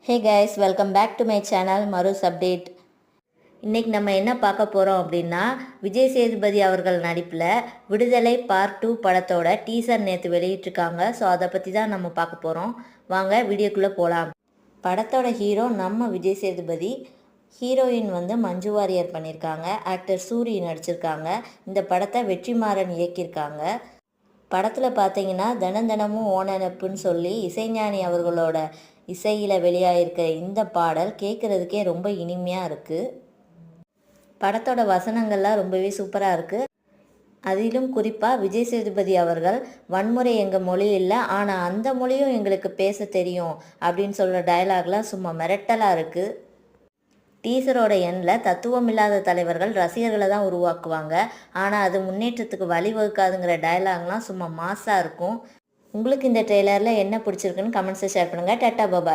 Hey guys, welcome back to my channel Marus update. இன்றைக்கி நம்ம என்ன பார்க்க போகிறோம் அப்படின்னா, விஜய் சேதுபதி அவர்கள் நடிப்பில் விடுதலை பார்ட் 2 படத்தோட டீசர் நேற்று வெளியிட்டிருக்காங்க. ஸோ அதை பற்றி தான் நம்ம பார்க்க போகிறோம். வாங்க வீடியோக்குள்ளே போகலாம். படத்தோட ஹீரோ நம்ம விஜய் சேதுபதி, ஹீரோயின் மஞ்சு வாரியர் பண்ணியிருக்காங்க. ஆக்டர் சூரி நடிச்சிருக்காங்க. இந்த படத்தை வெற்றிமாறன் இயக்கியிருக்காங்க. படத்தில் பார்த்தீங்கன்னா தினமும் ஓனனப்புன்னு சொல்லி இசைஞானி அவர்களோட இசையில் வெளியாகிருக்கிற இந்த பாடல் கேட்குறதுக்கே ரொம்ப இனிமையாக இருக்குது. படத்தோட வசனங்கள்லாம் ரொம்பவே சூப்பராக இருக்குது. அதிலும் குறிப்பாக விஜய் சேதுபதி அவர்கள் வன்முறை எங்கள் மொழி இல்லை, ஆனால் அந்த மொழியும் எங்களுக்கு பேச தெரியும் அப்படின்னு சொல்கிற டயலாக்லாம் சும்மா மிரட்டலாக இருக்குது. டீசரோட எண்ணில் தத்துவம் இல்லாத தலைவர்கள் ரசிகர்களை தான் உருவாக்குவாங்க, ஆனால் அது முன்னேற்றத்துக்கு வழிவகுக்காதுங்கிற டயலாக்லாம் சும்மா மாஸாக இருக்கும். உங்களுக்கு இந்த ட்ரெய்லரில் என்ன பிடிச்சிருக்குன்னு கமெண்ட்ஸை ஷேர் பண்ணுங்கள். டாட்டா பாய்.